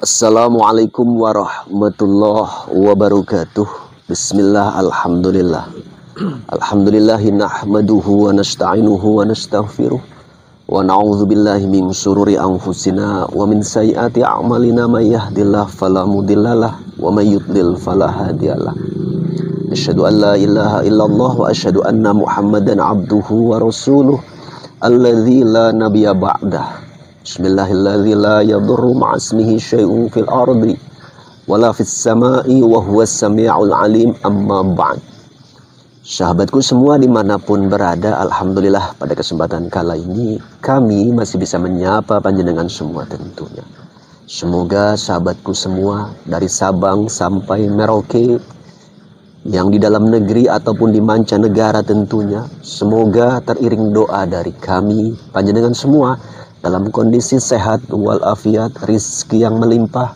Assalamualaikum warahmatullahi wabarakatuh. Bismillah, alhamdulillah. Alhamdulillahi nahmaduhu wa nasta'inuhu wa nastaghfiruh. Wa na'udzu billahi min syururi anfusina wa min sayyiati a'malina may yahdihillahu fala mudhillalah wa may yudlil fala hadiyalah. Asyhadu an la ilaha illallah wa asyhadu anna Muhammadan abduhu wa rasuluh alladzi la nabiyya ba'dah. Bismillahirrahmanirrahim. La yadurru ma'asmihi syai'un fil ardi wala fis sama'i wa huwas sami'ul alim, amma ba'd. Sahabatku semua dimanapun berada, alhamdulillah pada kesempatan kala ini kami masih bisa menyapa panjenengan semua tentunya. Semoga sahabatku semua dari Sabang sampai Merauke, yang di dalam negeri ataupun di mancanegara tentunya, semoga teriring doa dari kami panjenengan semua dalam kondisi sehat walafiat, rizki yang melimpah,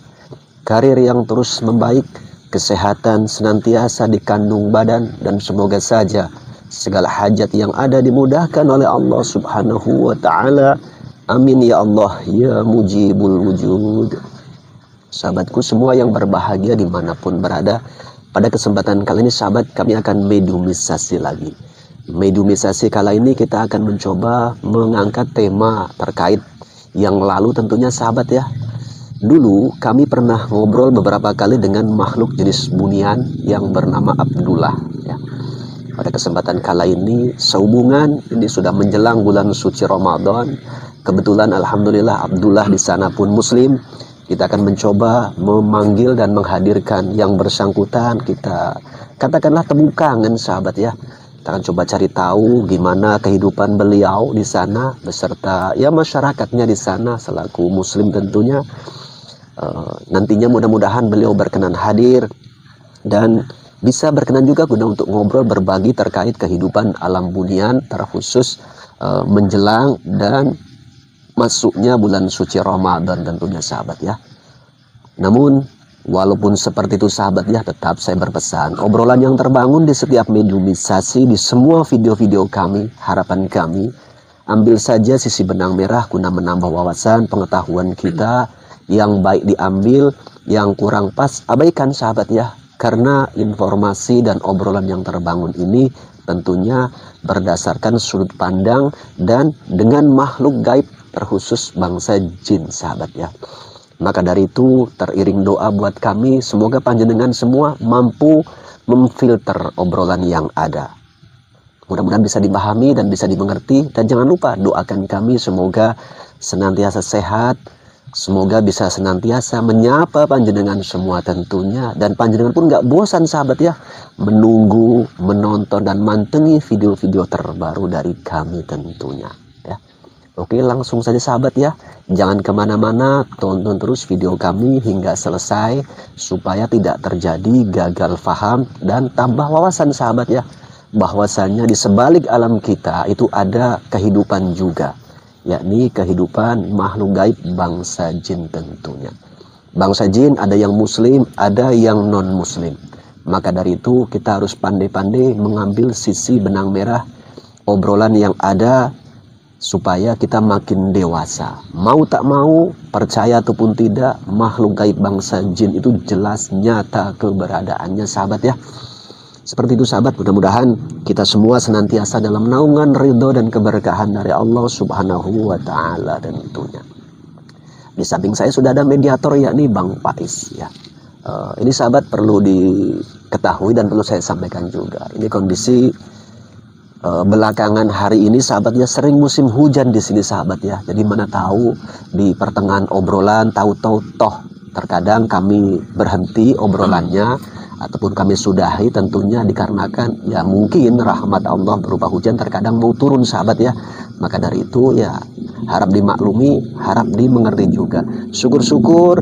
karir yang terus membaik, kesehatan senantiasa di kandung badan, dan semoga saja segala hajat yang ada dimudahkan oleh Allah subhanahu wa ta'ala. Amin ya Allah ya mujibul wujud. Sahabatku semua yang berbahagia dimanapun berada, pada kesempatan kali ini sahabat, kami akan mediumisasi lagi. Mediumisasi kala ini kita akan mencoba mengangkat tema terkait yang lalu tentunya sahabat ya. Dulu kami pernah ngobrol beberapa kali dengan makhluk jenis bunian yang bernama Abdullah ya. Pada kesempatan kala ini sehubungan ini sudah menjelang bulan suci Ramadan. Kebetulan alhamdulillah Abdullah di sana pun muslim. Kita akan mencoba memanggil dan menghadirkan yang bersangkutan. Kita katakanlah temu kangen sahabat ya. Kita akan coba cari tahu gimana kehidupan beliau di sana beserta ya masyarakatnya di sana selaku muslim tentunya. Nantinya mudah-mudahan beliau berkenan hadir dan bisa berkenan juga guna untuk ngobrol berbagi terkait kehidupan alam bunian, terkhusus menjelang dan masuknya bulan suci Ramadan tentunya sahabat ya. Namun walaupun seperti itu sahabat ya, tetap saya berpesan obrolan yang terbangun di setiap mediumisasi, di semua video-video kami, harapan kami ambil saja sisi benang merah guna menambah wawasan pengetahuan kita. Yang baik diambil, yang kurang pas abaikan sahabat ya. Karena informasi dan obrolan yang terbangun ini tentunya berdasarkan sudut pandang dan dengan makhluk gaib terkhusus bangsa jin sahabat ya. Maka dari itu teriring doa buat kami, semoga panjenengan semua mampu memfilter obrolan yang ada. Mudah-mudahan bisa dipahami dan bisa dimengerti. Dan jangan lupa doakan kami semoga senantiasa sehat, semoga bisa senantiasa menyapa panjenengan semua tentunya. Dan panjenengan pun gak bosan sahabat ya, menunggu, menonton dan mantengi video-video terbaru dari kami tentunya ya. Oke, langsung saja sahabat ya. Jangan kemana-mana, tonton terus video kami hingga selesai supaya tidak terjadi gagal faham dan tambah wawasan sahabat ya. Bahwasannya di sebalik alam kita itu ada kehidupan juga, yakni kehidupan makhluk gaib bangsa jin tentunya. Bangsa jin ada yang muslim, ada yang non muslim. Maka dari itu kita harus pandai-pandai mengambil sisi benang merah obrolan yang ada supaya kita makin dewasa. Mau tak mau, percaya ataupun tidak, makhluk gaib bangsa jin itu jelas nyata keberadaannya sahabat ya. Seperti itu sahabat, mudah-mudahan kita semua senantiasa dalam naungan ridho dan keberkahan dari Allah subhanahu wa ta'ala tentunya. Di samping saya sudah ada mediator yakni Bang Faiz ya. Ini sahabat perlu diketahui dan perlu saya sampaikan juga. Ini kondisi belakangan hari ini sahabatnya sering musim hujan di sini sahabat ya. Jadi mana tahu di pertengahan obrolan tahu-tahu toh terkadang kami berhenti obrolannya ataupun kami sudahi tentunya dikarenakan ya mungkin rahmat Allah berupa hujan terkadang mau turun sahabat ya. Maka dari itu ya harap dimaklumi, harap dimengerti juga. Syukur-syukur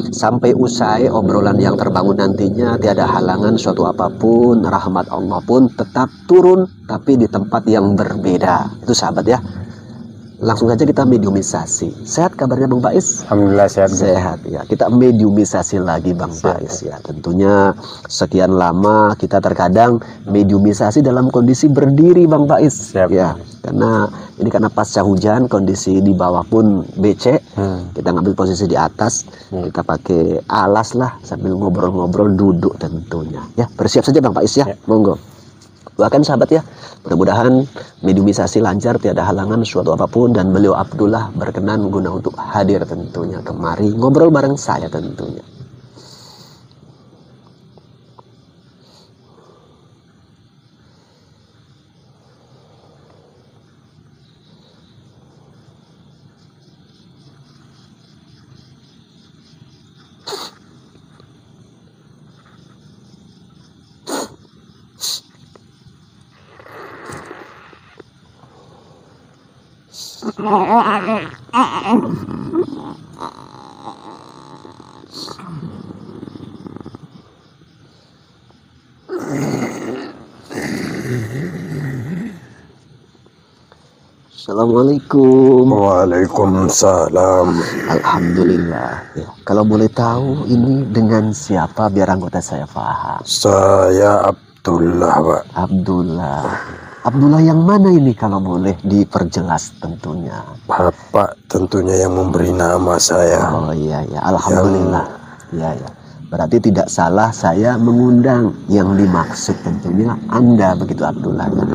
sampai usai obrolan yang terbangun nantinya tiada halangan suatu apapun, rahmat Allah pun tetap turun tapi di tempat yang berbeda. Itu sahabat ya. Langsung saja kita mediumisasi. Sehat kabarnya Bang Faiz? Alhamdulillah sehat. Sehat ya. Kita mediumisasi lagi Bang Faiz ya. Tentunya sekian lama kita terkadang mediumisasi dalam kondisi berdiri Bang Faiz. Siap. Ya. Karena ini karena pasca hujan kondisi di bawah pun becek. Kita ngambil posisi di atas, kita pakai alas lah sambil ngobrol-ngobrol duduk tentunya. Ya, bersiap saja Bang Faiz ya. Monggo. Doakan sahabat ya, mudah-mudahan mediumisasi lancar, tiada halangan suatu apapun, dan beliau Abdullah berkenan guna untuk hadir tentunya kemari ngobrol bareng saya tentunya. Assalamualaikum. Waalaikumsalam. Alhamdulillah. Ya, kalau boleh tahu ini dengan siapa biar anggota saya paham? Saya Abdullah, Pak. Abdullah. Abdullah yang mana ini kalau boleh diperjelas tentunya? Bapak tentunya yang memberi nama saya. Oh iya ya, alhamdulillah. Iya ya. Berarti tidak salah saya mengundang, yang dimaksud tentunya Anda begitu Abdullah ya.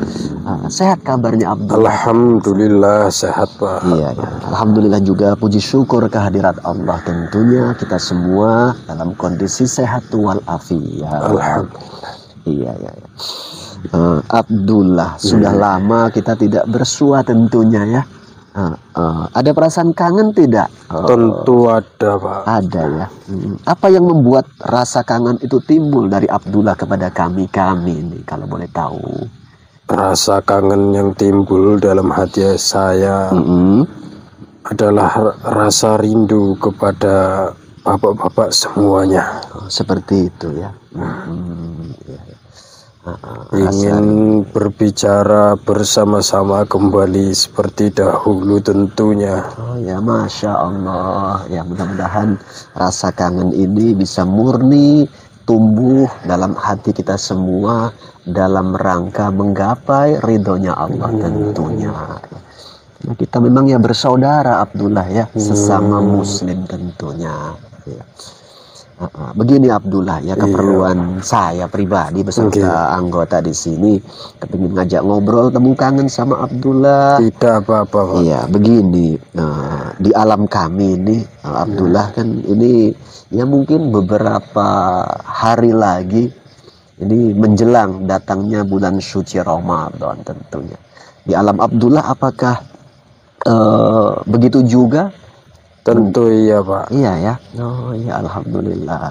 Sehat kabarnya Abdullah? Alhamdulillah sehat, Pak. Iya ya. Alhamdulillah juga, puji syukur kehadirat Allah tentunya kita semua dalam kondisi sehat walafiat. Alhamdulillah. Iya ya. Abdullah, sudah lama kita tidak bersua tentunya ya. Ada perasaan kangen tidak? Tentu ada, Pak. Ada ya. Apa yang membuat rasa kangen itu timbul dari Abdullah kepada kami ini kalau boleh tahu? Rasa kangen yang timbul dalam hati saya adalah rasa rindu kepada bapak-bapak semuanya. Seperti itu ya. Ingin berbicara bersama-sama kembali seperti dahulu tentunya. Oh ya, Masya Allah. Ya, mudah-mudahan rasa kangen ini bisa murni tumbuh dalam hati kita semua dalam rangka menggapai ridhonya Allah tentunya. Nah, kita memang ya bersaudara Abdullah ya, sesama muslim tentunya ya. Begini Abdullah ya, keperluan saya pribadi beserta anggota di sini kepingin ngajak ngobrol temu kangen sama Abdullah. Tidak apa-apa, Pak. Iya, begini, di alam kami ini Abdullah kan ini ya mungkin beberapa hari lagi ini menjelang datangnya bulan suci Ramadan tentunya. Di alam Abdullah apakah begitu juga? Tentu iya, Pak. Iya ya. Oh iya, alhamdulillah.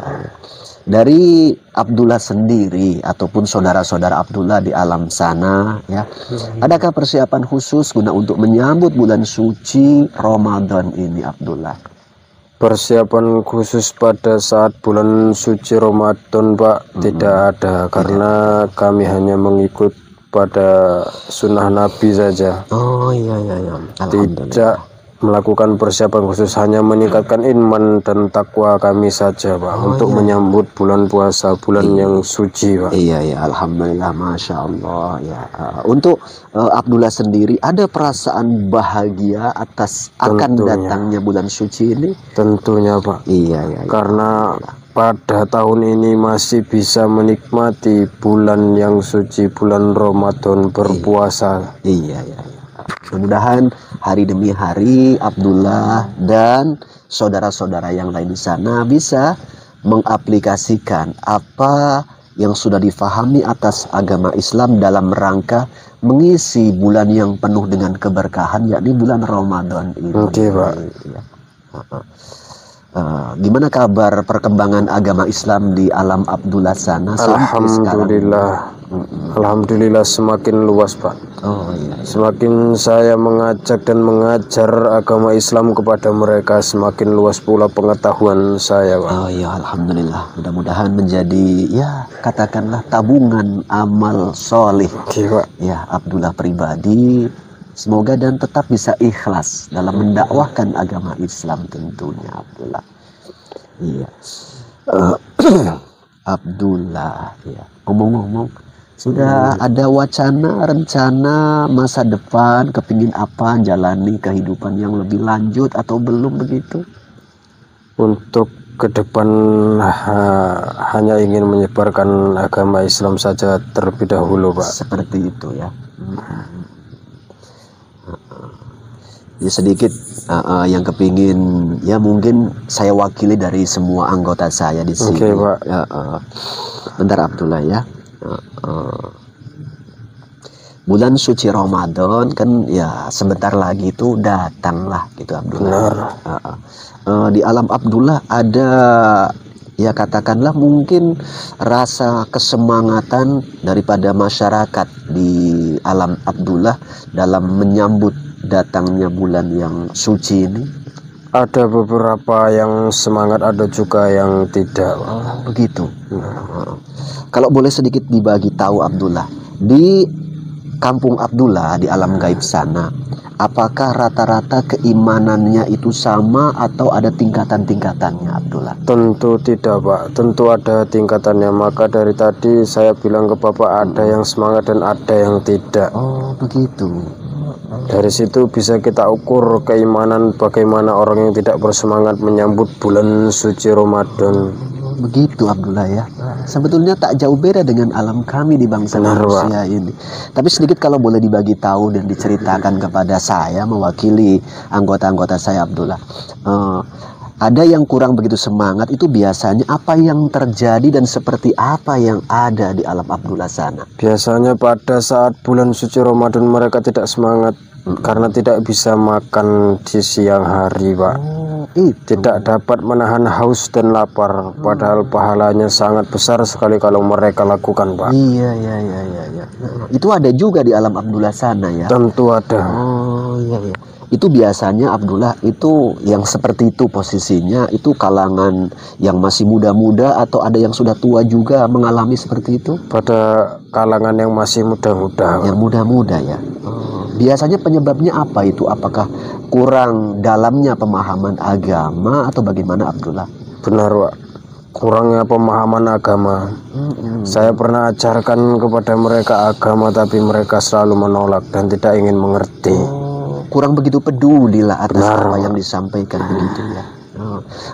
Dari Abdullah sendiri ataupun saudara-saudara Abdullah di alam sana ya, adakah persiapan khusus guna untuk menyambut bulan suci Ramadan ini Abdullah? Persiapan khusus pada saat bulan suci Ramadan, Pak, tidak ada, karena kami hanya mengikut pada sunnah Nabi saja. Oh iya iya iya. Tidak melakukan persiapan khusus, hanya meningkatkan iman dan takwa kami saja, Pak, untuk menyambut bulan puasa, bulan yang suci, Pak. Iya ya, alhamdulillah, masya Allah ya. Untuk Abdullah sendiri ada perasaan bahagia atas akan datangnya bulan suci ini? Tentunya, Pak. Iya ya. Karena pada tahun ini masih bisa menikmati bulan yang suci, bulan Ramadan berpuasa. Iya ya. Mudah-mudahan hari demi hari Abdullah dan saudara-saudara yang lain di sana bisa mengaplikasikan apa yang sudah difahami atas agama Islam dalam rangka mengisi bulan yang penuh dengan keberkahan, yakni bulan Ramadan ini. Oke, Pak. Gimana kabar perkembangan agama Islam di alam Abdullah sana sampai sekarang? Alhamdulillah semakin luas, Pak. Oh iya. Semakin saya mengajak dan mengajar agama Islam kepada mereka, semakin luas pula pengetahuan saya, Pak. Oh iya, alhamdulillah. Mudah-mudahan menjadi ya katakanlah tabungan amal solih. Oke, Pak. Ya, Abdullah pribadi. Semoga dan tetap bisa ikhlas dalam mendakwahkan agama Islam tentunya Abdullah. Iya. Abdullah ya. Ngomong-ngomong, Sudah ada wacana, rencana masa depan, kepingin apa, jalani kehidupan yang lebih lanjut atau belum begitu? Untuk ke depan hanya ingin menyebarkan agama Islam saja terlebih dahulu, Pak. Seperti itu ya. Ya sedikit yang kepingin, ya mungkin saya wakili dari semua anggota saya di sini. Oke, Pak. Bentar Abdullah ya. Bulan suci Ramadan kan ya sebentar lagi itu datang lah gitu Abdullah. Benar. Di alam Abdullah ada ya katakanlah mungkin rasa kesemangatan daripada masyarakat di alam Abdullah dalam menyambut datangnya bulan yang suci ini. Ada beberapa yang semangat, ada juga yang tidak. Begitu. Kalau boleh sedikit dibagi tahu Abdullah, di kampung Abdullah di alam gaib sana, apakah rata-rata keimanannya itu sama atau ada tingkatan-tingkatannya Abdullah? Tentu tidak, Pak. Tentu ada tingkatannya. Maka dari tadi saya bilang ke Bapak ada yang semangat dan ada yang tidak. Oh begitu. Dari situ bisa kita ukur keimanan bagaimana orang yang tidak bersemangat menyambut bulan suci Ramadan. Begitu Abdullah ya. Sebetulnya tak jauh beda dengan alam kami di bangsa manusia ini. Tapi sedikit kalau boleh dibagi tahu dan diceritakan kepada saya mewakili anggota-anggota saya Abdullah. Ada yang kurang begitu semangat itu biasanya apa yang terjadi dan seperti apa yang ada di alam Abdullah sana? Biasanya pada saat bulan suci Ramadan mereka tidak semangat karena tidak bisa makan di siang hari, Pak. Tidak dapat menahan haus dan lapar, padahal pahalanya sangat besar sekali kalau mereka lakukan, Pak. Iya. Itu ada juga di alam Abdullah sana ya? Tentu ada. Oh iya. Itu biasanya Abdullah itu yang seperti itu posisinya, itu kalangan yang masih muda-muda atau ada yang sudah tua juga mengalami seperti itu? Pada kalangan yang masih muda-muda. Yang muda-muda ya. Biasanya penyebabnya apa itu? Apakah kurang dalamnya pemahaman agama atau bagaimana Abdullah? Benar, Pak. Kurangnya pemahaman agama. Saya pernah ajarkan kepada mereka agama tapi mereka selalu menolak dan tidak ingin mengerti. Kurang begitu peduli lah atas apa yang disampaikan begitu ya.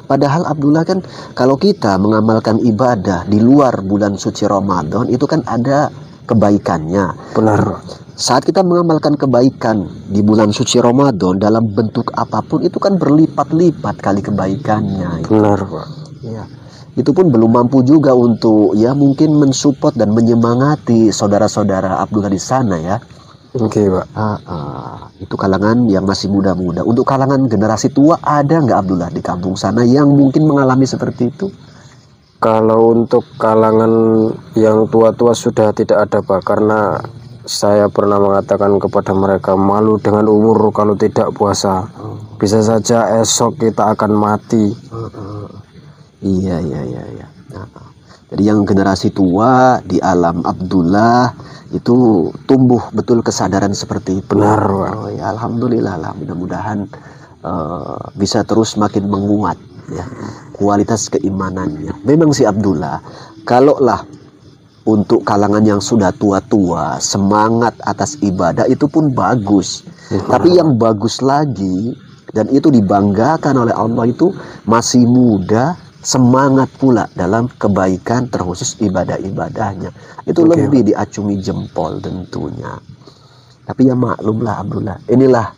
Padahal Abdullah kan kalau kita mengamalkan ibadah di luar bulan suci Ramadan itu kan ada kebaikannya. Benar. Saat kita mengamalkan kebaikan di bulan suci Ramadan dalam bentuk apapun itu kan berlipat-lipat kali kebaikannya. Benar, Pak. Ya. Itu pun belum mampu juga untuk ya mungkin mensupport dan menyemangati saudara-saudara Abdullah di sana ya. Oke, Pak. Itu kalangan yang masih muda-muda. Untuk kalangan generasi tua ada nggak Abdullah di kampung sana yang mungkin mengalami seperti itu? Kalau untuk kalangan yang tua-tua sudah tidak ada, Pak, karena saya pernah mengatakan kepada mereka malu dengan umur kalau tidak puasa. Bisa saja esok kita akan mati. Iya. Jadi yang generasi tua di alam Abdullah itu tumbuh betul kesadaran seperti itu. Benar, Pak. Ya, alhamdulillah lah, mudah-mudahan bisa terus makin menguat ya kualitas keimanannya. Memang si Abdullah, kalaulah untuk kalangan yang sudah tua-tua semangat atas ibadah itu pun bagus. Tapi yang bagus lagi dan itu dibanggakan oleh Allah itu masih muda, semangat pula dalam kebaikan terkhusus ibadah-ibadahnya. Itu lebih diacungi jempol tentunya. Tapi ya maklumlah Abdullah, inilah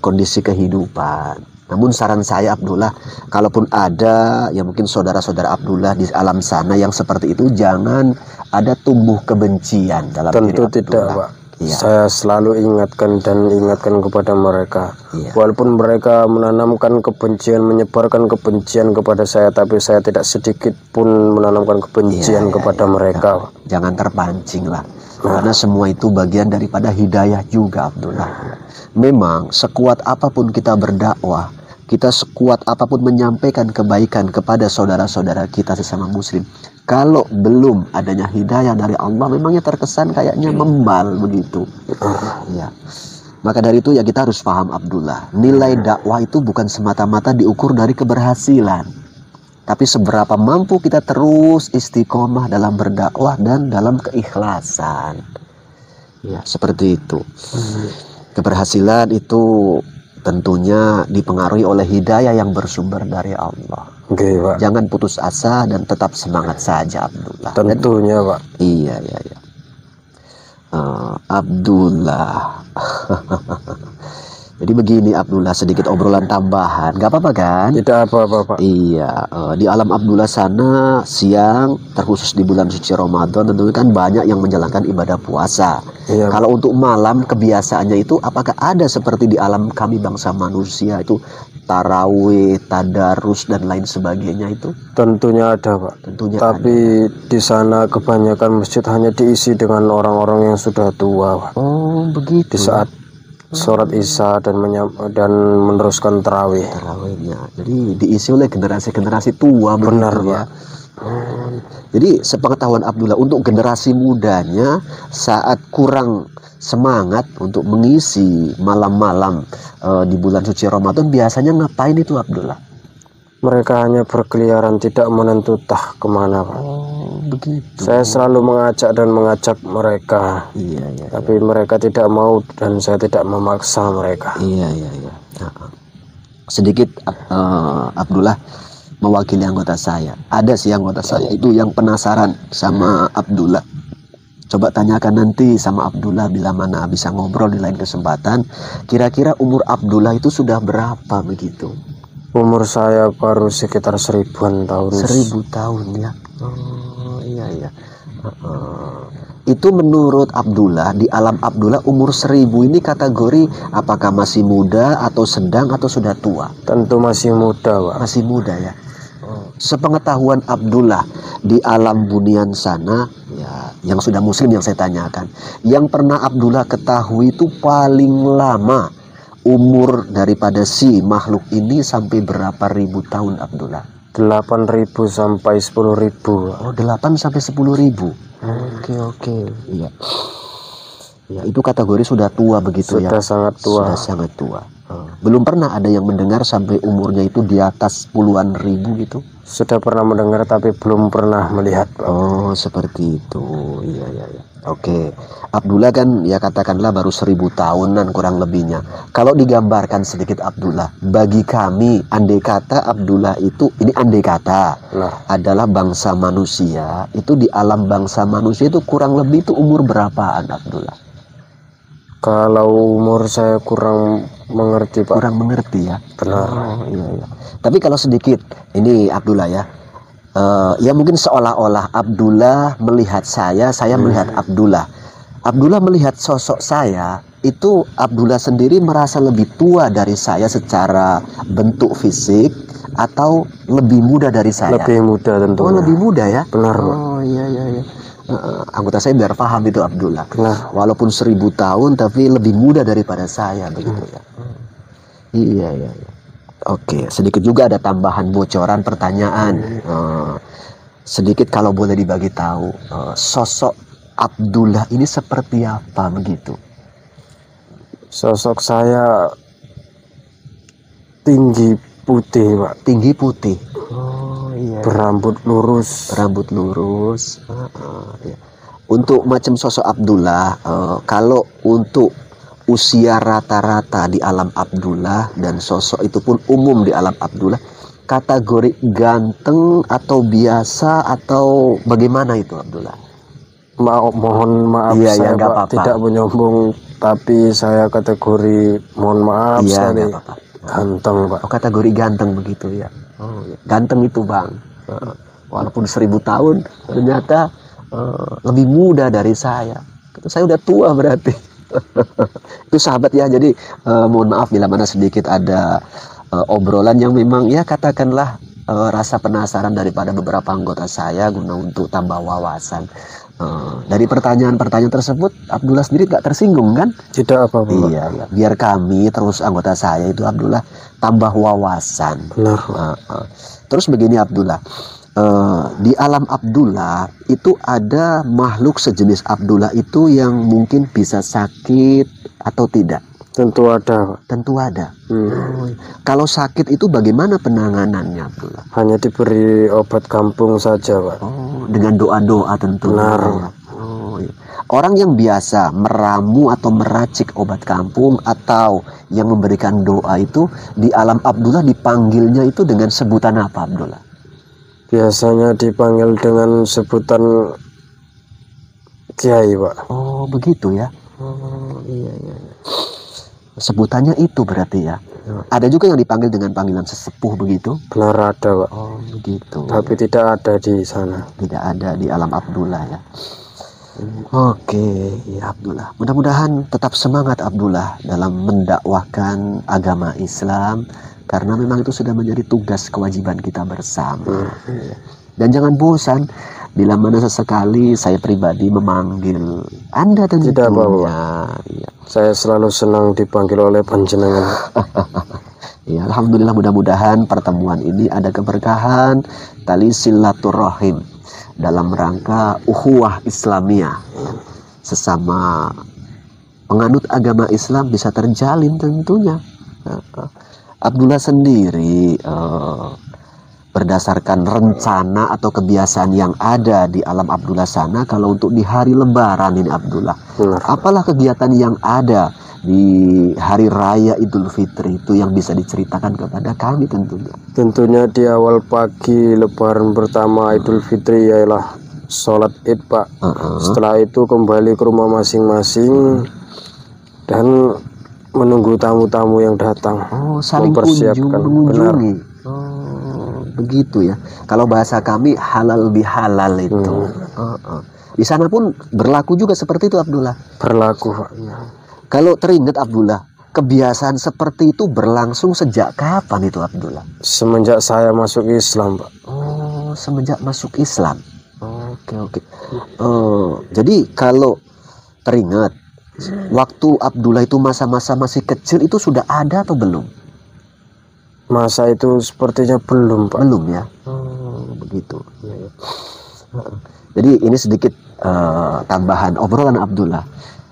kondisi kehidupan. Namun saran saya Abdullah, kalaupun ada ya mungkin saudara-saudara Abdullah di alam sana yang seperti itu, jangan ada tumbuh kebencian dalam diri Abdullah. Tentu tidak, Pak. Ya. Saya selalu ingatkan kepada mereka. Walaupun mereka menanamkan kebencian, menyebarkan kebencian kepada saya, tapi saya tidak sedikit pun menanamkan kebencian kepada mereka. Jangan terpancing lah. Karena semua itu bagian daripada hidayah juga Abdullah. Memang sekuat apapun kita berdakwah, kita sekuat apapun menyampaikan kebaikan kepada saudara-saudara kita sesama muslim, kalau belum adanya hidayah dari Allah, memangnya terkesan kayaknya membal begitu. Ya. Maka dari itu ya kita harus paham Abdullah, nilai dakwah itu bukan semata-mata diukur dari keberhasilan, tapi seberapa mampu kita terus istiqomah dalam berdakwah dan dalam keikhlasan. Ya, seperti itu. Keberhasilan itu tentunya dipengaruhi oleh hidayah yang bersumber dari Allah. Oke, Pak. Jangan putus asa dan tetap semangat saja, Abdullah. Tentunya, Pak. Iya. Abdullah. Jadi begini Abdullah, sedikit obrolan tambahan, gak apa-apa kan? Tidak apa-apa, Pak. Iya, di alam Abdullah sana siang, terkhusus di bulan suci Ramadan, tentunya kan banyak yang menjalankan ibadah puasa. Iya, Pak. Kalau untuk malam kebiasaannya itu, apakah ada seperti di alam kami bangsa manusia itu tarawih, tadarus dan lain sebagainya itu? Tentunya ada, Pak. Tentunya Tapi di sana kebanyakan masjid hanya diisi dengan orang-orang yang sudah tua, Pak. Oh begitu. Di saat sholat isya dan meneruskan tarawih. Tarawihnya, jadi diisi oleh generasi-generasi tua. Benar, begitu ya. Pak. Jadi sepengetahuan Abdullah, untuk generasi mudanya saat kurang semangat untuk mengisi malam-malam di bulan suci Ramadan, biasanya ngapain itu Abdullah? Mereka hanya berkeliaran, tidak menentu kemana, Pak. Oh begitu. Saya selalu mengajak mereka. Iya. Tapi mereka tidak mau dan saya tidak memaksa mereka. Iya. Sedikit Abdullah mewakili anggota saya. Ada sih anggota saya itu yang penasaran sama Abdullah. Coba tanyakan nanti sama Abdullah bila mana bisa ngobrol di lain kesempatan. Kira-kira umur Abdullah itu sudah berapa begitu? Umur saya baru sekitar 1000-an tahun. 1000 tahun ya. Oh iya. Itu menurut Abdullah, di alam Abdullah umur 1000 ini kategori apakah masih muda atau sedang atau sudah tua? Tentu masih muda, Pak. Masih muda ya. Sepengetahuan Abdullah, di alam bunian sana ya, yang sudah muslim yang saya tanyakan, yang pernah Abdullah ketahui itu paling lama umur daripada si makhluk ini sampai berapa ribu tahun Abdullah? 8.000 sampai 10.000. Oh 8 sampai 10.000. Oke. Iya. Ya, itu kategori sudah tua begitu ya. Sudah sangat tua. Sudah sangat tua. Belum pernah ada yang mendengar sampai umurnya itu di atas puluhan ribu gitu. Sudah pernah mendengar tapi belum pernah melihat, Pak. Oh seperti itu. Iya. Oke. Abdullah kan ya katakanlah baru 1000 tahunan kurang lebihnya. Kalau digambarkan sedikit Abdullah, bagi kami andai kata Abdullah itu, ini andai kata adalah bangsa manusia, itu di alam bangsa manusia itu kurang lebih itu umur berapaan Abdullah? Kalau umur saya kurang mengerti, Pak. Kurang mengerti ya. Benar. Oh, iya. Tapi kalau sedikit ini Abdullah ya. Ya mungkin seolah-olah Abdullah melihat saya melihat Abdullah. Abdullah melihat sosok saya, itu Abdullah sendiri merasa lebih tua dari saya secara bentuk fisik atau lebih muda dari saya? Lebih muda tentunya. Oh lebih muda ya? Benar, Pak. Oh iya. Anggota saya biar paham itu Abdullah. Benar. Walaupun 1000 tahun tapi lebih muda daripada saya begitu ya. Iya. Oke, sedikit juga ada tambahan bocoran pertanyaan. Sedikit kalau boleh dibagi tahu, sosok Abdullah ini seperti apa begitu? Sosok saya tinggi putih, Pak. Tinggi putih. Oh iya. Berambut lurus. Iya. Untuk macam sosok Abdullah, kalau untuk usia rata-rata di alam Abdullah dan sosok itu pun umum di alam Abdullah, kategori ganteng atau biasa atau bagaimana itu Abdullah? Mohon maaf, Iya, saya nggak Pak, apa-apa. tidak menyombong, tapi saya kategori mohon maaf Iya, sekali nggak apa-apa. ganteng, Pak. Oh, kategori ganteng begitu ya. Oh, iya. Ganteng itu Bang. Walaupun 1000 tahun ternyata lebih muda dari saya. Saya udah tua berarti. Itu sahabat ya. Jadi mohon maaf bila mana sedikit ada obrolan yang memang ya katakanlah rasa penasaran daripada beberapa anggota saya guna untuk tambah wawasan. Dari pertanyaan-pertanyaan tersebut Abdullah sendiri gak tersinggung kan? Tidak apa-apa. Iya. Biar kami terus anggota saya itu Abdullah tambah wawasan. Benar. Terus begini Abdullah, di alam Abdullah itu ada makhluk sejenis Abdullah itu yang mungkin bisa sakit atau tidak? Tentu ada, Pak. Tentu ada. Kalau sakit itu bagaimana penanganannya, Abdullah? Hanya diberi obat kampung saja, Pak. Dengan doa-doa tentu. Benar. Iya. Orang yang biasa meramu atau meracik obat kampung atau yang memberikan doa itu di alam Abdullah dipanggilnya itu dengan sebutan apa, Abdullah? Biasanya dipanggil dengan sebutan kiai, Pak. Oh, begitu ya. Iya. Sebutannya itu berarti ya. Ada juga yang dipanggil dengan panggilan sesepuh begitu? Benar ada, Pak. Oh, begitu. Tapi tidak ada di sana. Tidak ada di alam Abdullah ya. Oke, ya Abdullah. Mudah-mudahan tetap semangat Abdullah dalam mendakwahkan agama Islam karena memang itu sudah menjadi tugas kewajiban kita bersama. Dan jangan bosan bila mana sesekali saya pribadi memanggil Anda tentunya. Tidak apa-apa. Ya. Saya selalu senang dipanggil oleh panjenengan. Ya, alhamdulillah, mudah-mudahan pertemuan ini ada keberkahan tali silaturahim dalam rangka ukhuwah Islamiyah. Sesama penganut agama Islam bisa terjalin tentunya. Abdullah sendiri berdasarkan rencana atau kebiasaan yang ada di alam Abdullah sana, kalau untuk di hari Lebaran ini Abdullah, apalah kegiatan yang ada di hari raya Idul Fitri itu yang bisa diceritakan kepada kami tentunya? Tentunya di awal pagi Lebaran pertama Idul Fitri ialah sholat Id, Pak. Setelah itu kembali ke rumah masing-masing dan menunggu tamu-tamu yang datang. Saling mempersiapkan. mengunjungi. Begitu ya. Kalau bahasa kami halal bihalal itu. Di sana pun berlaku juga seperti itu, Abdullah. Berlaku, Pak. Kalau teringat Abdullah, kebiasaan seperti itu berlangsung sejak kapan itu, Abdullah? Semenjak saya masuk Islam, Pak. Oh, semenjak masuk Islam. Oke. Jadi kalau teringat, waktu Abdullah itu masa-masa masih kecil itu sudah ada atau belum? Masa itu sepertinya belum, Pak. Belum ya. Begitu. Jadi ini sedikit tambahan obrolan Abdullah.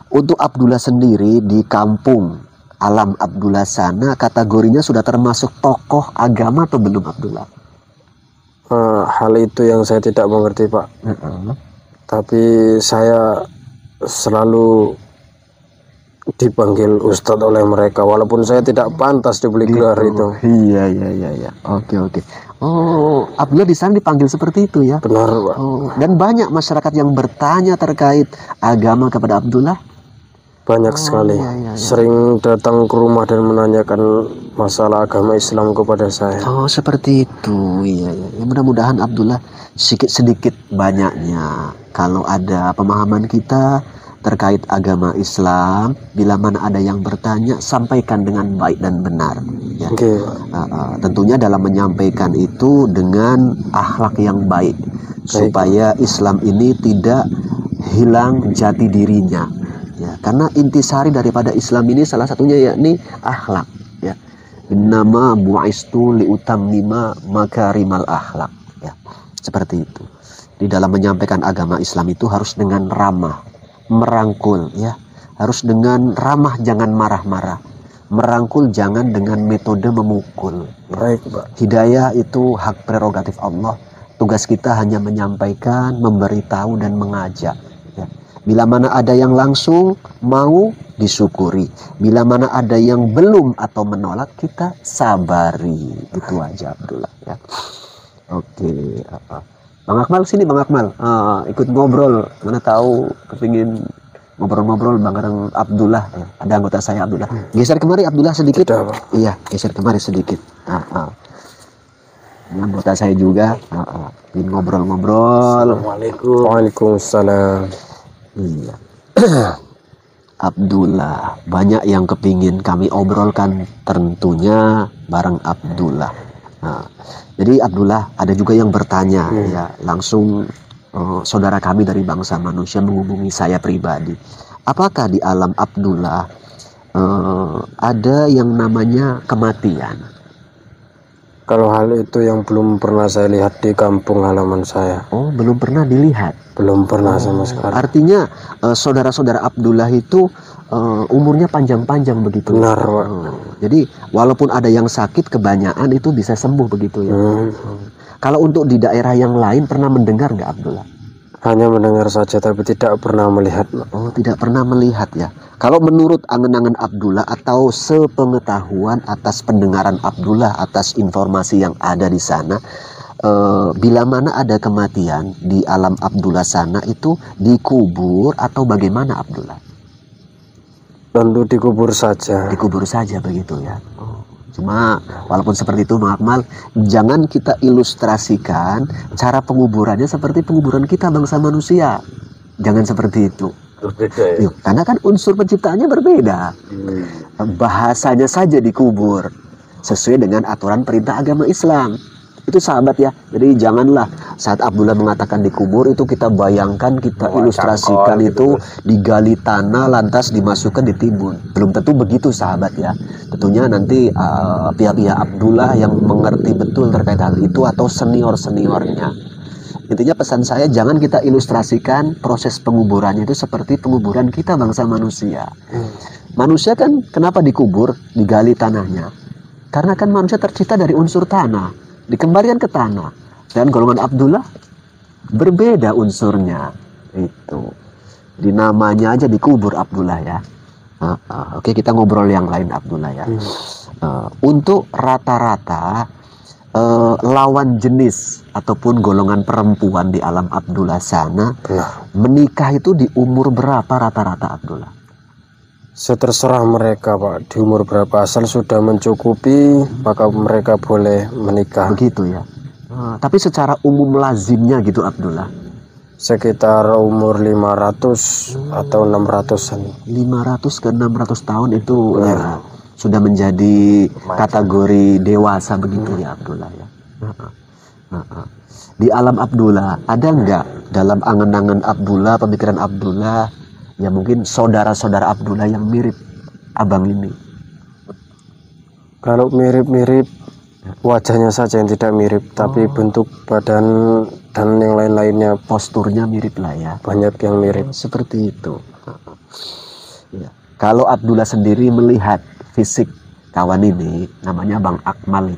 Untuk Abdullah sendiri di kampung alam Abdullah sana kategorinya sudah termasuk tokoh agama atau belum, Abdullah? Hal itu yang saya tidak mengerti, Pak. Tapi saya selalu dipanggil Ustadz oleh mereka, walaupun saya tidak pantas diberi gelar itu. Iya. Oke. Oh, Abdullah di sana dipanggil seperti itu ya? Benar, Pak. Dan banyak masyarakat yang bertanya terkait agama kepada Abdullah? Banyak sekali. Iya. Sering datang ke rumah dan menanyakan masalah agama Islam kepada saya. Oh, seperti itu. Iya. Mudah-mudahan Abdullah sedikit banyaknya kalau ada pemahaman kita terkait agama Islam, bila mana ada yang bertanya, sampaikan dengan baik dan benar ya. Tentunya dalam menyampaikan itu dengan akhlak yang baik, supaya Islam ini tidak hilang jati dirinya ya. Karena intisari daripada Islam ini salah satunya yakni akhlak ya. Innama bu'istu liutammima makarimal akhlak ya. Seperti itu. Di dalam menyampaikan agama Islam itu harus dengan ramah, merangkul ya, harus dengan ramah, jangan marah-marah, merangkul jangan dengan metode memukul. Baik, Pak. Hidayah itu hak prerogatif Allah. Tugas kita hanya menyampaikan, memberitahu dan mengajak ya. Bila mana ada yang langsung mau, disyukuri. Bila mana ada yang belum atau menolak, kita sabari. Itu aja Abdullah ya. Oke. Bang Akmal sini, Bang Akmal, ikut ngobrol. Mana tahu kepingin ngobrol-ngobrol bareng Abdullah ya. Ada anggota saya Abdullah. Geser kemari Abdullah sedikit. Iya, geser kemari sedikit. Ini anggota saya juga. Ingin ngobrol-ngobrol. Assalamualaikum. Waalaikumsalam. Iya. Abdullah, banyak yang kepingin kami obrolkan tentunya bareng Abdullah. Jadi Abdullah, ada juga yang bertanya ya, langsung saudara kami dari bangsa manusia menghubungi saya pribadi. Apakah di alam Abdullah ada yang namanya kematian? Kalau hal itu yang belum pernah saya lihat di kampung halaman saya. Oh, belum pernah dilihat. Belum pernah sama sekali. Artinya saudara-saudara Abdullah itu umurnya panjang-panjang begitu. Benar, Pak. Jadi walaupun ada yang sakit, kebanyakan itu bisa sembuh begitu ya. Kalau untuk di daerah yang lain pernah mendengar nggak Abdullah? Hanya mendengar saja tapi tidak pernah melihat. Oh, tidak pernah melihat ya. Kalau menurut angan-angan Abdullah atau sepengetahuan atas pendengaran Abdullah atas informasi yang ada di sana, bila mana ada kematian di alam Abdullah sana itu dikubur atau bagaimana Abdullah? Tentu dikubur saja. Dikubur saja begitu ya. Cuma walaupun seperti itu Bang Akmal, jangan kita ilustrasikan cara penguburannya seperti penguburan kita bangsa manusia. Jangan seperti itu. Berbeda ya. Karena kan unsur penciptaannya berbeda. Bahasanya saja dikubur sesuai dengan aturan perintah agama Islam. Itu sahabat ya. Jadi janganlah saat Abdullah mengatakan dikubur itu kita bayangkan, kita ilustrasikan itu digali tanah lantas dimasukkan di timbun. Belum tentu begitu sahabat ya. Tentunya nanti pihak-pihak Abdullah yang mengerti betul terkait hal itu atau senior-seniornya. Intinya pesan saya, jangan kita ilustrasikan proses penguburannya itu seperti penguburan kita bangsa manusia. Manusia kan kenapa dikubur, digali tanahnya? Karena kan manusia tercipta dari unsur tanah, dikembalikan ke tanah. Dan golongan Abdullah berbeda unsurnya. Itu di namanya aja dikubur Abdullah ya. Oke, kita ngobrol yang lain Abdullah ya. Untuk rata-rata lawan jenis ataupun golongan perempuan di alam Abdullah sana menikah itu di umur berapa rata-rata Abdullah? Seterserah mereka Pak, di umur berapa, asal sudah mencukupi maka mereka boleh menikah. Begitu ya. Tapi secara umum lazimnya gitu Abdullah, sekitar umur 500 atau 600-an. 500 ke 600 tahun itu ya, sudah menjadi kategori dewasa begitu ya Abdullah ya. Di alam Abdullah ada nggak dalam angan-angan Abdullah, pemikiran Abdullah, ya mungkin saudara-saudara Abdullah yang mirip abang ini? Kalau mirip-mirip, wajahnya saja yang tidak mirip, tapi bentuk badan dan yang lain-lainnya, Posturnya mirip lah ya. banyak yang mirip. Seperti itu. Ya. Kalau Abdullah sendiri melihat fisik kawan ini, namanya Bang Akmal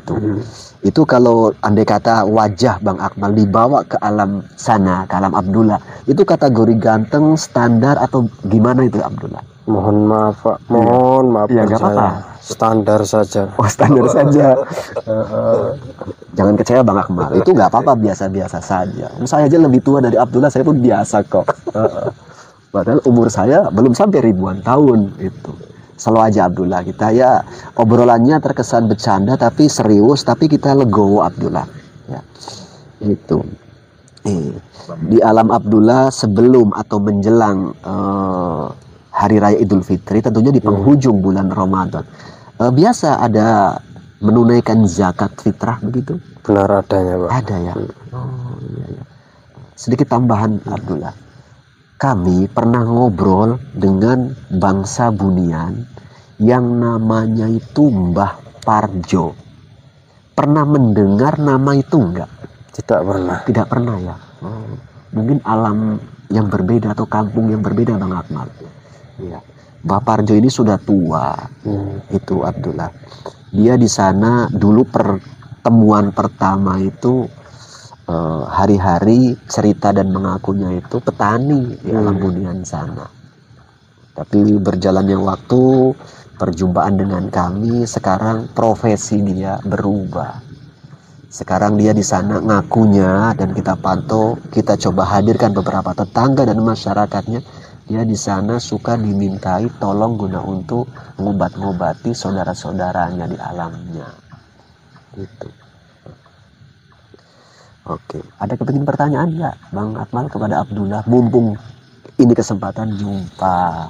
itu kalau andai kata wajah Bang Akmal dibawa ke alam sana, ke alam Abdullah, itu kategori ganteng, standar atau gimana itu Abdullah? Mohon maaf Pak, mohon maaf Ya, nggak saya. apa-apa. Standar saja. Oh, standar saja. Jangan kecewa Bang Akmal, itu nggak apa-apa, biasa-biasa saja. Saya aja lebih tua dari Abdullah, saya pun biasa kok. Padahal umur saya belum sampai ribuan tahun itu. Selalu aja Abdullah, kita ya obrolannya terkesan bercanda tapi serius, tapi kita legowo Abdullah ya. Itu di alam Abdullah sebelum atau menjelang hari raya Idul Fitri, tentunya di penghujung bulan Ramadan, biasa ada menunaikan zakat fitrah begitu. Benar adanya Pak. Ada ya. Oh, iya. Sedikit tambahan Abdullah, kami pernah ngobrol dengan bangsa Bunian yang namanya itu Mbah Parjo. Pernah mendengar nama itu enggak? Tidak pernah. Tidak pernah ya. Mungkin alam yang berbeda atau kampung yang berbeda Bang Akmal. Ya. Mbah Parjo ini sudah tua. Itu Abdullah. Dia di sana dulu pertemuan pertama itu hari-hari cerita dan mengakunya itu petani di alam Bunian sana. Tapi berjalannya waktu, perjumpaan dengan kami, sekarang profesi dia berubah. Sekarang dia di sana ngakunya dan kita pantau, kita coba hadirkan beberapa tetangga dan masyarakatnya. Dia di sana suka dimintai tolong guna untuk ngobat-ngobati saudara-saudaranya di alamnya. Gitu. Oke, ada kepingin pertanyaan nggak Bang Akmal kepada Abdullah? Mumpung ini kesempatan jumpa.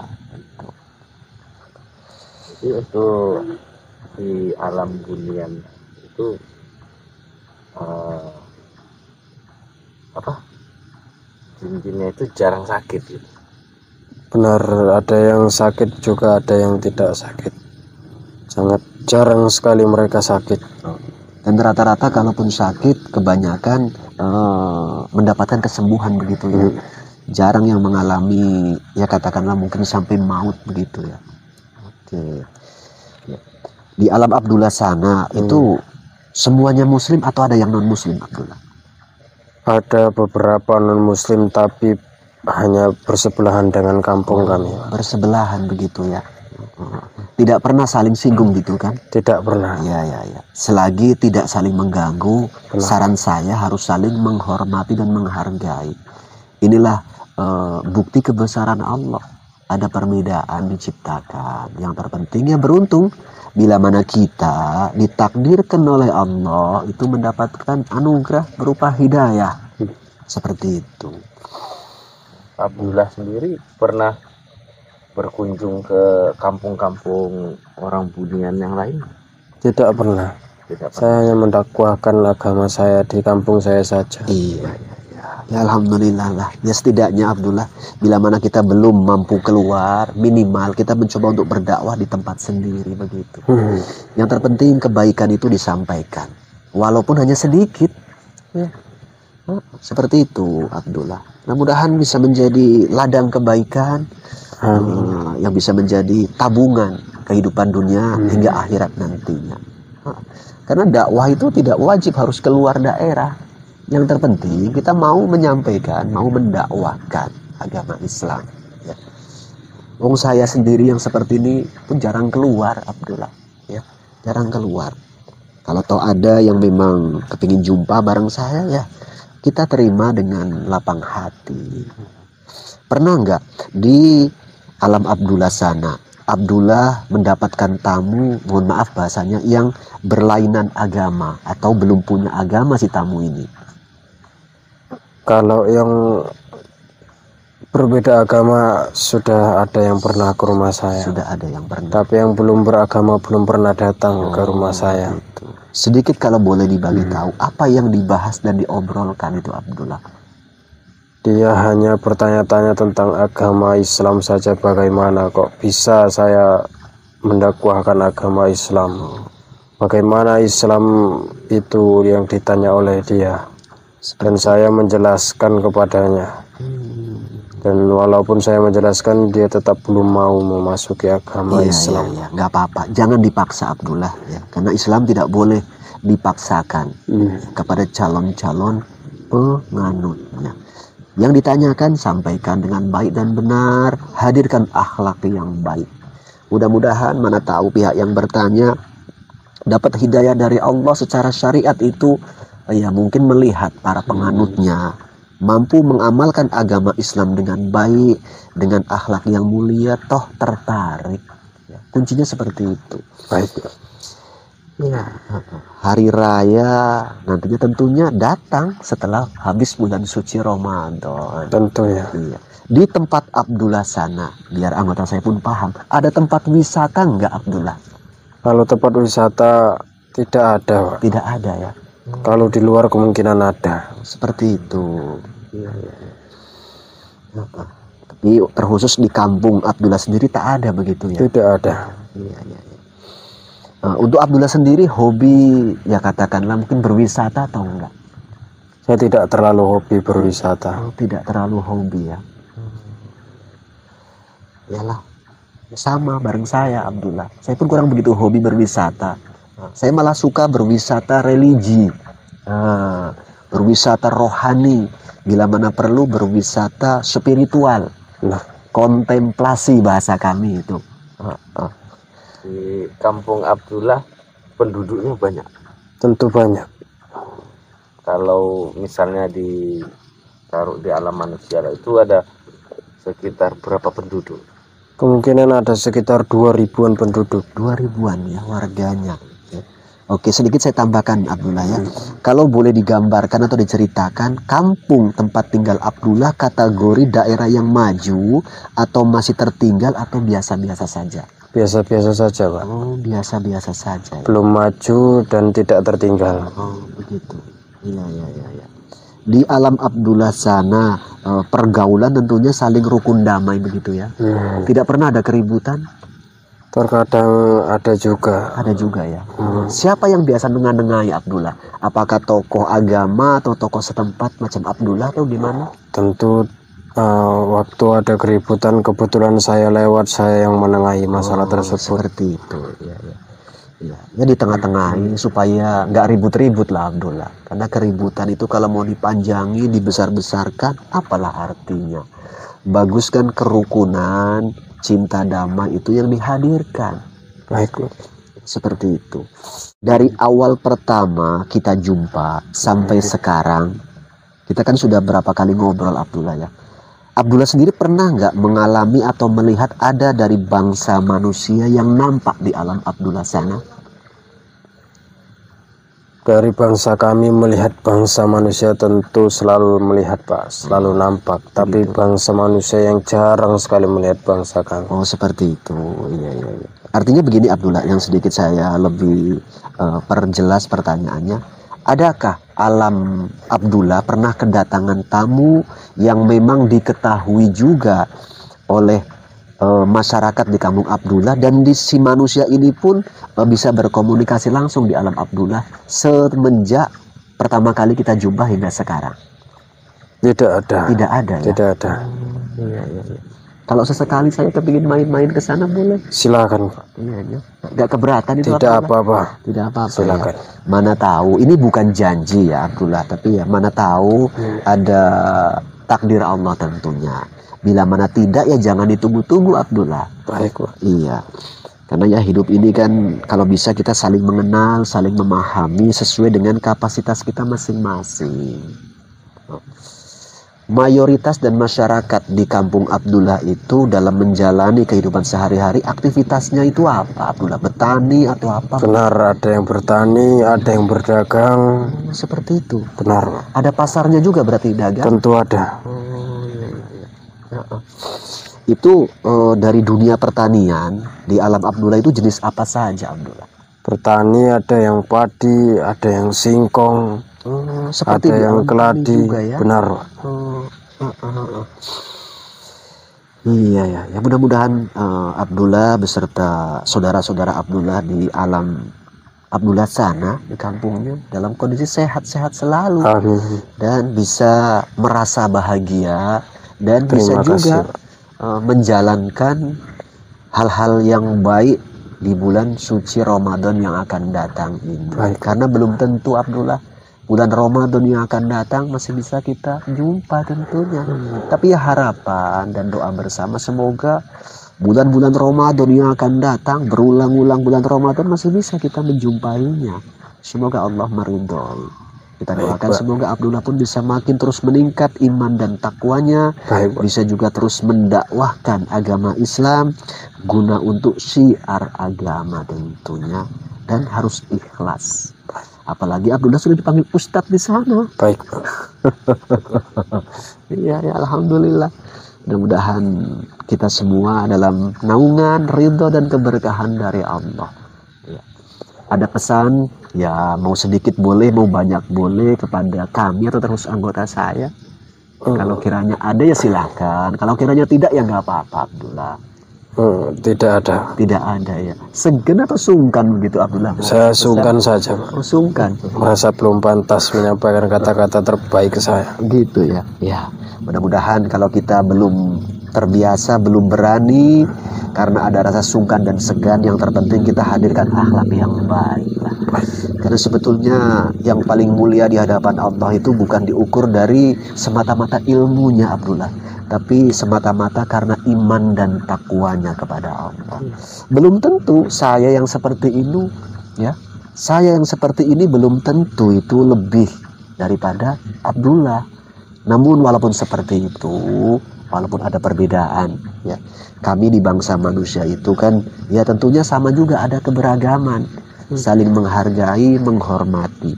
Jadi untuk di alam Bunian itu jin-jinnya itu jarang sakit gitu. Benar, ada yang sakit juga ada yang tidak sakit. Sangat jarang sekali mereka sakit. Dan rata-rata kalaupun sakit kebanyakan mendapatkan kesembuhan begitu ya. Jarang yang mengalami ya katakanlah mungkin sampai maut begitu ya. Oke. Di alam Abdullah sana itu semuanya muslim atau ada yang non muslim Abdullah? Ada beberapa non muslim tapi hanya bersebelahan dengan kampung kami. Bersebelahan begitu ya. Tidak pernah saling singgung gitu kan? Tidak pernah. Ya. Selagi tidak saling mengganggu, saran saya harus saling menghormati dan menghargai. Inilah bukti kebesaran Allah. Ada perbedaan diciptakan. Yang terpenting ya beruntung bila mana kita ditakdirkan oleh Allah itu mendapatkan anugerah berupa hidayah. Seperti itu. Abdullah sendiri pernah berkunjung ke kampung-kampung orang Bunian yang lain? Tidak pernah. Tidak pernah. Saya hanya mendakwahkan agama saya di kampung saya saja. Iya. Ya alhamdulillah lah. Ya setidaknya Abdullah, bila mana kita belum mampu keluar, minimal kita mencoba untuk berdakwah di tempat sendiri begitu. Yang terpenting kebaikan itu disampaikan, walaupun hanya sedikit. Ya. Seperti itu Abdullah. Mudah-mudahan bisa menjadi ladang kebaikan yang bisa menjadi tabungan kehidupan dunia hingga akhirat nantinya. Karena dakwah itu tidak wajib harus keluar daerah. Yang terpenting kita mau menyampaikan, mau mendakwahkan agama Islam. Ya. Wong saya sendiri yang seperti ini pun jarang keluar Abdullah. Ya, jarang keluar. Kalau tahu ada yang memang kepingin jumpa bareng saya ya kita terima dengan lapang hati. Pernah nggak di alam Abdullah sana Abdullah mendapatkan tamu, mohon maaf bahasanya, yang berlainan agama atau belum punya agama si tamu ini? Kalau yang berbeda agama sudah ada yang pernah ke rumah saya. Sudah ada yang pernah. Tapi yang belum beragama belum pernah datang ke rumah saya. Gitu. Sedikit kalau boleh dibagi tahu apa yang dibahas dan diobrolkan itu Abdullah. Dia hanya bertanya-tanya tentang agama Islam saja, bagaimana kok bisa saya mendakwahkan agama Islam. Bagaimana Islam itu yang ditanya oleh dia. Dan saya menjelaskan kepadanya. Dan walaupun saya menjelaskan, dia tetap belum mau memasuki agama Islam. Iya, nggak apa-apa. Jangan dipaksa Abdullah, ya. Karena Islam tidak boleh dipaksakan kepada calon-calon penganutnya. Yang ditanyakan sampaikan dengan baik dan benar, hadirkan akhlak yang baik. Mudah-mudahan mana tahu pihak yang bertanya dapat hidayah dari Allah secara syariat itu, ya mungkin melihat para penganutnya mampu mengamalkan agama Islam dengan baik, dengan akhlak yang mulia, toh tertarik. Ya, kuncinya seperti itu. Baik. Ya, hari raya nantinya tentunya datang setelah habis bulan suci Ramadan. Tentunya. Iya. Di tempat Abdullah sana, biar anggota saya pun paham, ada tempat wisata nggak Abdullah? Kalau tempat wisata tidak ada, Pak. Tidak ada ya. Kalau di luar kemungkinan ada. Seperti itu. Tapi terkhusus di kampung Abdullah sendiri tak ada begitu ya? Tidak ada. Iya. Untuk Abdullah sendiri hobi ya katakanlah mungkin berwisata atau enggak? Saya tidak terlalu hobi berwisata. Oh, tidak terlalu hobi ya. Yalah, sama bareng saya Abdullah. Saya pun kurang begitu hobi berwisata. Saya malah suka berwisata religi, berwisata rohani. Bila mana perlu berwisata spiritual, kontemplasi bahasa kami itu. Di kampung Abdullah penduduknya banyak. Tentu banyak. Kalau misalnya ditaruh di alam manusia itu ada sekitar berapa penduduk? Kemungkinan ada sekitar 2000-an penduduk. 2000-an ya warganya. Oke, sedikit saya tambahkan Abdullah ya. Kalau boleh digambarkan atau diceritakan, kampung tempat tinggal Abdullah kategori daerah yang maju atau masih tertinggal atau biasa-biasa saja? Biasa-biasa saja, Pak. Oh, biasa-biasa saja. Ya? Belum maju dan tidak tertinggal. Oh, begitu. Iya. Di alam Abdullah sana, pergaulan tentunya saling rukun damai begitu ya. Tidak pernah ada keributan? Terkadang ada juga. Ada juga ya. Siapa yang biasa mengenengai Abdullah? Apakah tokoh agama atau tokoh setempat macam Abdullah atau gimana? Tentu waktu ada keributan kebetulan saya lewat, saya yang menengahi masalah tersebut. Seperti itu. Ya di tengah-tengahin supaya nggak ribut-ribut lah Abdullah. Karena keributan itu kalau mau dipanjangi, dibesar-besarkan, apalah artinya? Baguskan kerukunan, cinta damai itu yang dihadirkan. Baik. Seperti itu. Dari awal pertama kita jumpa sampai sekarang, kita kan sudah berapa kali ngobrol Abdullah ya. Abdullah sendiri pernah nggak mengalami atau melihat ada dari bangsa manusia yang nampak di alam Abdullah sana? Dari bangsa kami melihat bangsa manusia tentu selalu melihat Pak, selalu nampak. Tapi bangsa manusia yang jarang sekali melihat bangsa kami. Oh seperti itu. Iya. Artinya begini Abdullah, yang sedikit saya lebih perjelas pertanyaannya. Adakah alam Abdullah pernah kedatangan tamu yang memang diketahui juga oleh masyarakat di kampung Abdullah, dan di si manusia ini pun bisa berkomunikasi langsung di alam Abdullah semenjak pertama kali kita jumpa hingga sekarang? Tidak ada. Tidak ada ya? Tidak ada. Iya. Kalau sesekali saya kepingin main-main ke sana boleh? Silakan Pak. Iya. Nggak keberatan itu? Tidak apa-apa. Tidak apa-apa. Silakan. Ya. Mana tahu, ini bukan janji ya Abdullah, tapi ya mana tahu ada takdir Allah tentunya. Bila mana tidak ya jangan ditunggu-tunggu Abdullah. Baik. Iya. Karena ya hidup ini kan kalau bisa kita saling mengenal, saling memahami sesuai dengan kapasitas kita masing-masing. Mayoritas dan masyarakat di kampung Abdullah itu dalam menjalani kehidupan sehari-hari, aktivitasnya itu apa Abdullah? Bertani atau apa? Benar, ada yang bertani, ada yang berdagang. Seperti itu. Benar. Ada pasarnya juga berarti dagang? Tentu ada. Itu dari dunia pertanian di alam Abdullah itu jenis apa saja Abdullah? Bertani ada yang padi, ada yang singkong, seperti ada yang keladi juga ya? Benar. Iya ya, mudah-mudahan Abdullah beserta saudara-saudara Abdullah di alam Abdullah sana di kampungnya dalam kondisi sehat-sehat selalu. Amin. Dan bisa merasa bahagia dan bisa Terima juga kasih. Menjalankan hal-hal yang baik di bulan suci Ramadan yang akan datang ini. Baik. Karena belum tentu Abdullah bulan Ramadan yang akan datang masih bisa kita jumpa tentunya. Tapi ya harapan dan doa bersama semoga bulan-bulan Ramadan yang akan datang, berulang-ulang bulan Ramadan masih bisa kita menjumpainya. Semoga Allah meridhoi. Kita doakan semoga Abdullah pun bisa makin terus meningkat iman dan takwanya, bisa juga terus mendakwahkan agama Islam guna untuk syiar agama tentunya, dan harus ikhlas. Apalagi Abdullah sudah dipanggil ustadz di sana. Baik. Iya ya, alhamdulillah. Mudah-mudahan kita semua dalam naungan ridho dan keberkahan dari Allah. Ya. Ada pesan, ya mau sedikit boleh, mau banyak boleh kepada kami atau terus anggota saya. Kalau kiranya ada ya silakan. Kalau kiranya tidak ya nggak apa-apa Abdullah. Tidak ada. Tidak ada ya. Segan atau sungkan begitu Abdullah? Saya sungkan saja Pak. Oh, sungkan. Merasa belum pantas menyampaikan kata-kata terbaik ke saya. Gitu ya. Ya, mudah-mudahan kalau kita belum terbiasa, belum berani karena ada rasa sungkan dan segan, yang terpenting kita hadirkan akhlak yang baik lah. Karena sebetulnya yang paling mulia di hadapan Allah itu bukan diukur dari semata-mata ilmunya Abdullah, tapi semata-mata karena iman dan takwanya kepada Allah. Belum tentu saya yang seperti ini, ya, saya yang seperti ini belum tentu itu lebih daripada Abdullah. Namun walaupun seperti itu, walaupun ada perbedaan, ya, kami di bangsa manusia itu kan, ya tentunya sama juga ada keberagaman, saling menghargai, menghormati.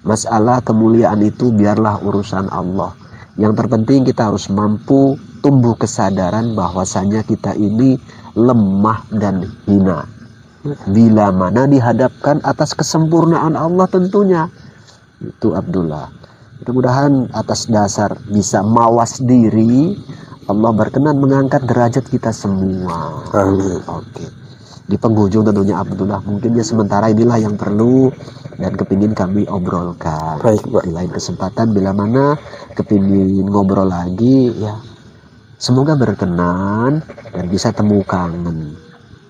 Masalah kemuliaan itu biarlah urusan Allah. Yang terpenting kita harus mampu tumbuh kesadaran bahwasanya kita ini lemah dan hina. Bila mana dihadapkan atas kesempurnaan Allah tentunya. Itu Abdullah. Mudah-mudahan atas dasar bisa mawas diri, Allah berkenan mengangkat derajat kita semua. Amin. Oke. Di penghujung tentunya Abdullah, mungkin ya sementara inilah yang perlu dan kepingin kami obrolkan. Baik, Pak. Di lain kesempatan bila mana kepingin ngobrol lagi, ya semoga berkenan dan bisa temu kangen.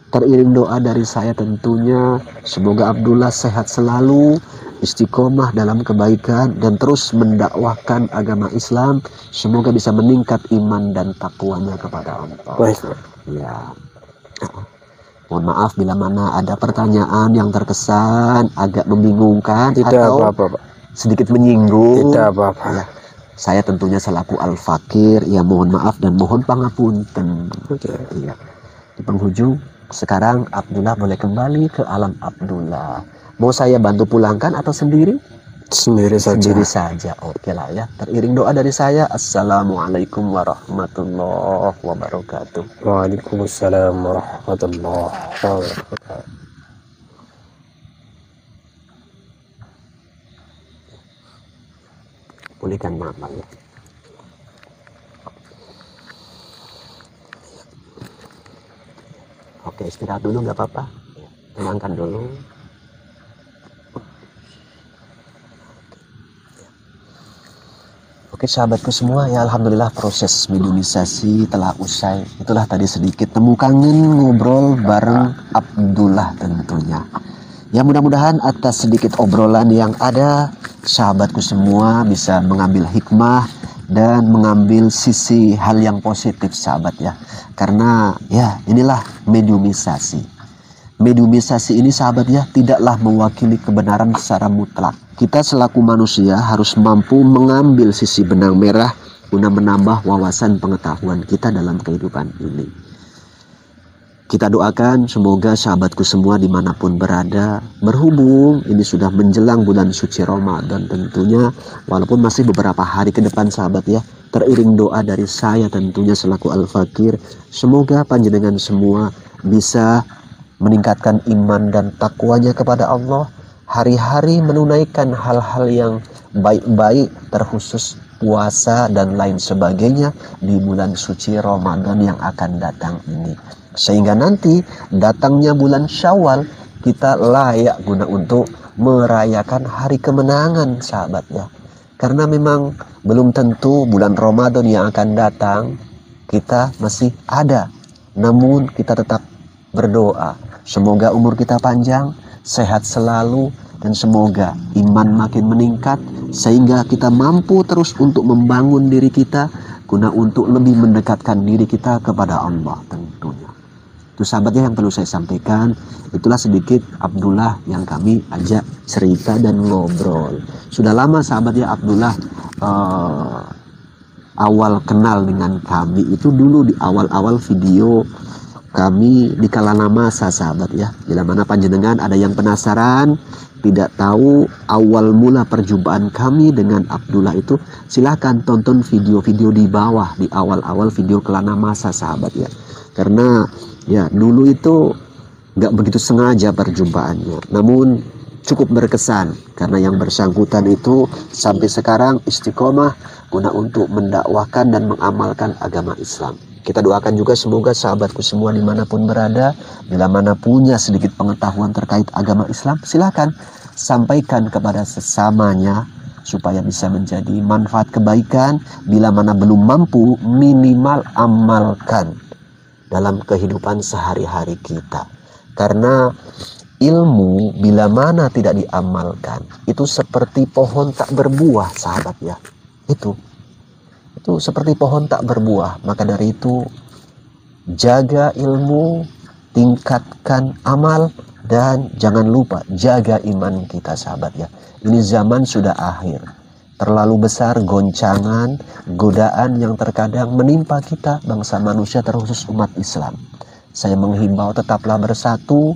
Teriring doa dari saya tentunya, semoga Abdullah sehat selalu, istiqomah dalam kebaikan dan terus mendakwahkan agama Islam. Semoga bisa meningkat iman dan takwanya kepada Allah. Baik, Pak. Ya. Mohon maaf bila mana ada pertanyaan yang terkesan agak membingungkan Tidak atau apa-apa, Pak. sedikit menyinggung. Tidak apa-apa. Ya, saya tentunya selaku Al-Fakir, ya mohon maaf dan mohon pangapunten. Oke. Ya. Di penghujung, sekarang Abdullah boleh kembali ke alam Abdullah. Mau saya bantu pulangkan atau sendiri? Sendiri saja. Sendiri saja. Oke lah ya. Teriring doa dari saya. Assalamualaikum warahmatullahi wabarakatuh. Waalaikumsalam warahmatullahi wabarakatuh. Pulihkan mama ya. Oke, istirahat dulu nggak apa-apa. Tenangkan dulu. Oke sahabatku semua, ya alhamdulillah proses mediumisasi telah usai. Itulah tadi sedikit temu kangen ngobrol bareng Abdullah tentunya. Ya mudah-mudahan atas sedikit obrolan yang ada, sahabatku semua bisa mengambil hikmah dan mengambil sisi hal yang positif sahabat ya. Karena ya inilah mediumisasi. Mediumisasi ini sahabat ya tidaklah mewakili kebenaran secara mutlak. Kita selaku manusia harus mampu mengambil sisi benang merah guna menambah wawasan pengetahuan kita dalam kehidupan ini. Kita doakan semoga sahabatku semua dimanapun berada, berhubung ini sudah menjelang bulan suci Ramadan tentunya, walaupun masih beberapa hari ke depan sahabat ya, teriring doa dari saya tentunya selaku Al-Fakir, semoga panjenengan semua bisa meningkatkan iman dan takwanya kepada Allah, hari-hari menunaikan hal-hal yang baik-baik, terkhusus puasa dan lain sebagainya di bulan suci Ramadan yang akan datang ini. Sehingga nanti datangnya bulan Syawal, kita layak guna untuk merayakan hari kemenangan sahabat ya. Karena memang belum tentu bulan Ramadan yang akan datang kita masih ada. Namun kita tetap berdoa. Semoga umur kita panjang, sehat selalu, dan semoga iman makin meningkat sehingga kita mampu terus untuk membangun diri kita guna untuk lebih mendekatkan diri kita kepada Allah tentunya. Itu sahabatnya yang perlu saya sampaikan. Itulah sedikit Abdullah yang kami ajak cerita dan ngobrol. Sudah lama sahabatnya Abdullah awal kenal dengan kami itu dulu di awal-awal video kami di kalana masa sahabat ya. Bila mana panjenengan ada yang penasaran, tidak tahu awal mula perjumpaan kami dengan Abdullah itu, silahkan tonton video-video di bawah di awal-awal video kelana masa sahabat ya. Karena ya dulu itu nggak begitu sengaja perjumpaannya, namun cukup berkesan karena yang bersangkutan itu sampai sekarang istiqomah guna untuk mendakwahkan dan mengamalkan agama Islam. Kita doakan juga semoga sahabatku semua dimanapun berada, bila mana punya sedikit pengetahuan terkait agama Islam, silakan sampaikan kepada sesamanya supaya bisa menjadi manfaat kebaikan. Bila mana belum mampu, minimal amalkan dalam kehidupan sehari-hari kita. Karena ilmu bila mana tidak diamalkan, itu seperti pohon tak berbuah sahabat ya. Itu seperti pohon tak berbuah. Maka dari itu jaga ilmu, tingkatkan amal, dan jangan lupa jaga iman kita sahabat ya. Ini zaman sudah akhir. Terlalu besar goncangan, godaan yang terkadang menimpa kita bangsa manusia terkhusus umat Islam. Saya menghimbau tetaplah bersatu.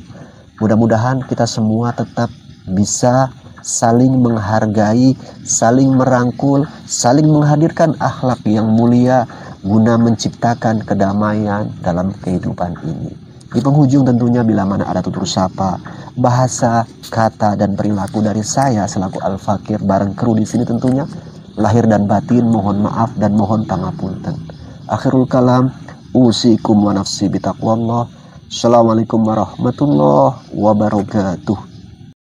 Mudah-mudahan kita semua tetap bisa saling menghargai, saling merangkul, saling menghadirkan akhlak yang mulia guna menciptakan kedamaian dalam kehidupan ini. Di penghujung tentunya bila mana ada tutur sapa, bahasa, kata dan perilaku dari saya selaku Al-Fakir bareng kru di sini tentunya lahir dan batin mohon maaf dan mohon pangapunten. Akhirul kalam, usikum wa nafsi bitaqwallah. Assalamualaikum warahmatullahi wabarakatuh.